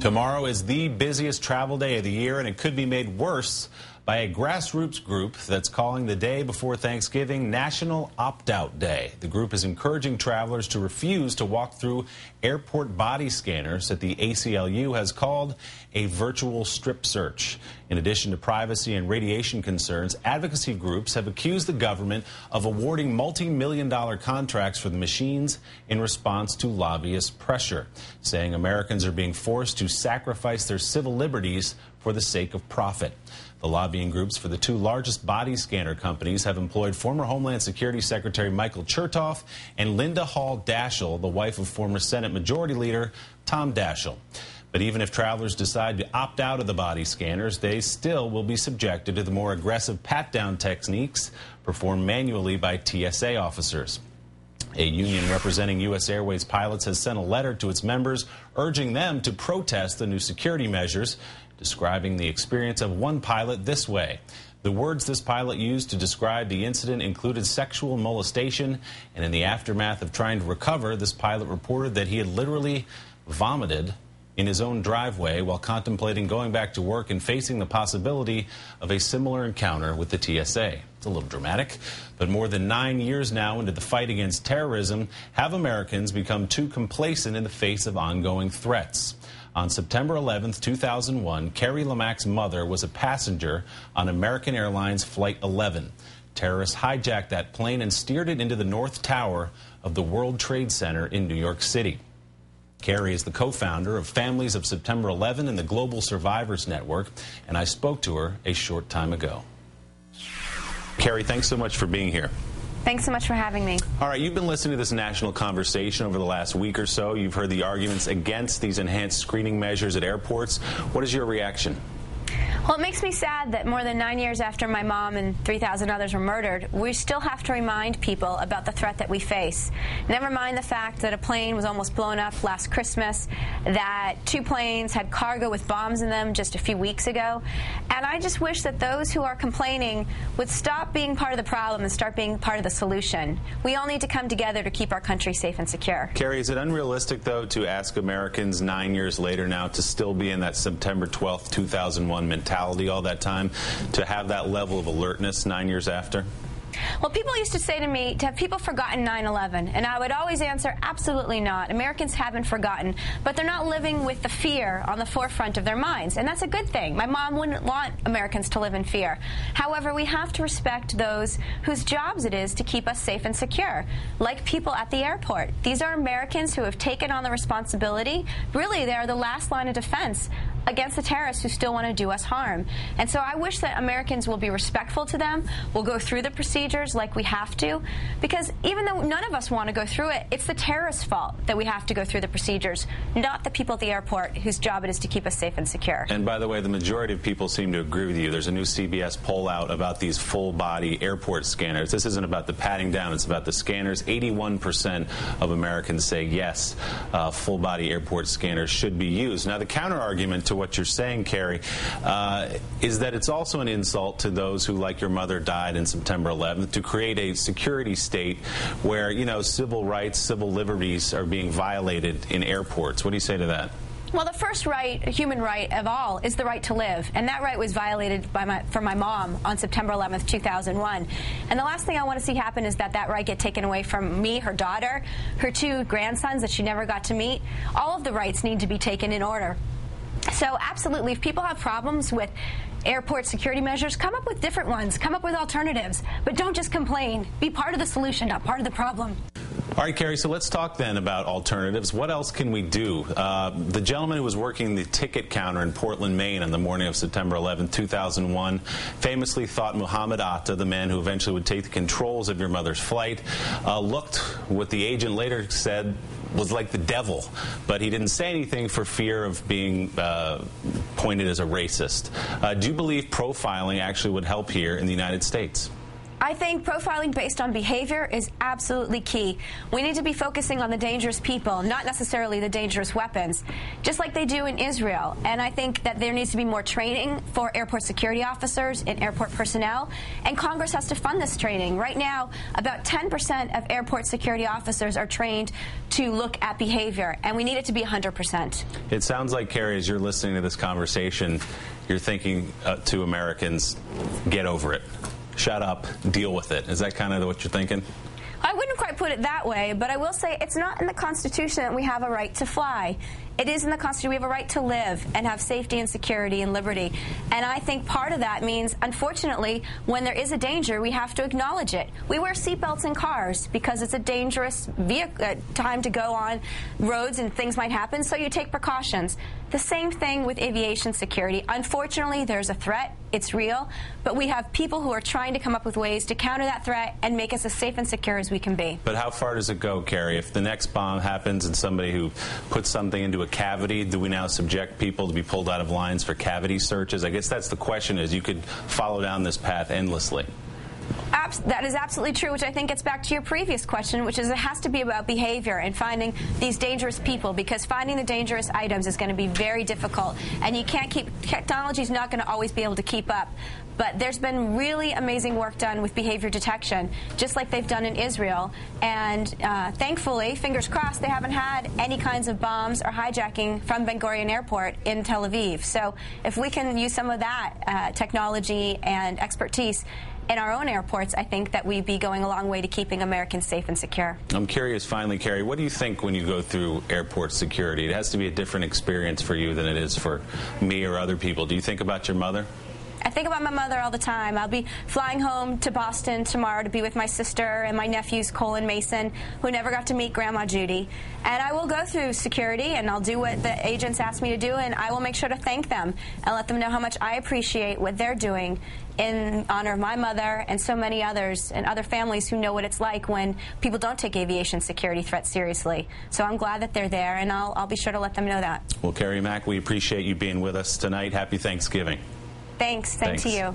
Tomorrow is the busiest travel day of the year, and it could be made worse by a grassroots group that's calling the day before Thanksgiving National Opt-Out Day. The group is encouraging travelers to refuse to walk through airport body scanners that the ACLU has called a virtual strip search. In addition to privacy and radiation concerns, advocacy groups have accused the government of awarding multi-million-dollar contracts for the machines in response to lobbyist pressure, saying Americans are being forced to sacrifice their civil liberties for the sake of profit. The lobbying groups for the two largest body scanner companies have employed former Homeland Security Secretary Michael Chertoff and Linda Hall Daschle, the wife of former Senate Majority Leader Tom Daschle. But even if travelers decide to opt out of the body scanners, they still will be subjected to the more aggressive pat-down techniques performed manually by TSA officers. A union representing U.S. Airways pilots has sent a letter to its members urging them to protest the new security measures, describing the experience of one pilot this way. The words this pilot used to describe the incident included sexual molestation, and in the aftermath of trying to recover, this pilot reported that he had literally vomited in his own driveway while contemplating going back to work and facing the possibility of a similar encounter with the TSA. It's a little dramatic, but more than 9 years now into the fight against terrorism, have Americans become too complacent in the face of ongoing threats? On September 11th, 2001, Carrie Lamack's mother was a passenger on American Airlines Flight 11. Terrorists hijacked that plane and steered it into the North Tower of the World Trade Center in New York City. Carrie is the co-founder of Families of September 11 and the Global Survivors Network, and I spoke to her a short time ago. Carrie, thanks so much for being here. Thanks so much for having me. All right, you've been listening to this national conversation over the last week or so. You've heard the arguments against these enhanced screening measures at airports. What is your reaction? Well, it makes me sad that more than 9 years after my mom and 3,000 others were murdered, we still have to remind people about the threat that we face. Never mind the fact that a plane was almost blown up last Christmas, that 2 planes had cargo with bombs in them just a few weeks ago. And I just wish that those who are complaining would stop being part of the problem and start being part of the solution. We all need to come together to keep our country safe and secure. Carrie, is it unrealistic, though, to ask Americans 9 years later now to still be in that September 12th, 2001 mentality all that time, to have that level of alertness 9 years after? Well, people used to say to me, have people forgotten 9/11? And I would always answer, absolutely not. Americans haven't forgotten, but they're not living with the fear on the forefront of their minds. And that's a good thing. My mom wouldn't want Americans to live in fear. However, we have to respect those whose jobs it is to keep us safe and secure, like people at the airport. These are Americans who have taken on the responsibility. Really, they are the last line of defense against the terrorists who still want to do us harm. And so I wish that Americans will be respectful to them, will go through the procedures like we have to, because even though none of us want to go through it, it's the terrorists' fault that we have to go through the procedures, not the people at the airport whose job it is to keep us safe and secure. And by the way, the majority of people seem to agree with you. There's a new CBS poll out about these full-body airport scanners. This isn't about the patting down, it's about the scanners. 81% of Americans say yes, full-body airport scanners should be used. Now, the counter-argument to what you're saying, Carrie, is that it's also an insult to those who, like your mother, died in September 11th, to create a security state where, you know, civil rights, civil liberties are being violated in airports. What do you say to that? Well, the first right, human right of all, is the right to live. And that right was violated for my mom on September 11th, 2001. And the last thing I want to see happen is that right get taken away from me, her daughter, her 2 grandsons that she never got to meet. All of the rights need to be taken in order. So absolutely, if people have problems with airport security measures, come up with different ones, come up with alternatives, but don't just complain. Be part of the solution, not part of the problem. All right, Carrie, so let's talk then about alternatives. What else can we do? The gentleman who was working the ticket counter in Portland, Maine on the morning of September 11, 2001, famously thought Muhammad Atta, the man who eventually would take the controls of your mother's flight, looked, what the agent later said, was like the devil, but he didn't say anything for fear of being pointed as a racist. Do you believe profiling actually would help here in the United States? I think profiling based on behavior is absolutely key. We need to be focusing on the dangerous people, not necessarily the dangerous weapons, just like they do in Israel. And I think that there needs to be more training for airport security officers and airport personnel, and Congress has to fund this training. Right now, about 10% of airport security officers are trained to look at behavior, and we need it to be 100%. It sounds like, Carrie, as you're listening to this conversation, you're thinking to Americans, get over it. Shut up, deal with it. Is that kind of what you're thinking? I wouldn't quite put it that way, but I will say it's not in the Constitution that we have a right to fly. It is in the Constitution we have a right to live and have safety and security and liberty. And I think part of that means, unfortunately, when there is a danger, we have to acknowledge it. We wear seatbelts in cars because it's a dangerous time to go on roads and things might happen, so you take precautions. The same thing with aviation security. Unfortunately, there's a threat. It's real. But we have people who are trying to come up with ways to counter that threat and make us as safe and secure as we can be. But how far does it go, Carrie? If the next bomb happens and somebody who puts something into a cavity, do we now subject people to be pulled out of lines for cavity searches? I guess that's the question, is you could follow down this path endlessly. That is absolutely true, which I think gets back to your previous question, which is it has to be about behavior and finding these dangerous people, because finding the dangerous items is going to be very difficult, and you can't technology is not going to always be able to keep up. But there's been really amazing work done with behavior detection, just like they've done in Israel. And thankfully, fingers crossed, they haven't had any kinds of bombs or hijacking from Ben Gurion Airport in Tel Aviv. So if we can use some of that technology and expertise in our own airports, I think that we'd be going a long way to keeping Americans safe and secure. I'm curious, finally, Carrie, what do you think when you go through airport security? It has to be a different experience for you than it is for me or other people. Do you think about your mother? I think about my mother all the time. I'll be flying home to Boston tomorrow to be with my sister and my nephews, Cole and Mason, who never got to meet Grandma Judy. And I will go through security, and I'll do what the agents ask me to do, and I will make sure to thank them and let them know how much I appreciate what they're doing in honor of my mother and so many others and other families who know what it's like when people don't take aviation security threats seriously. So I'm glad that they're there, and I'll be sure to let them know that. Well, Carrie Mack, we appreciate you being with us tonight. Happy Thanksgiving. Thanks. Same to you.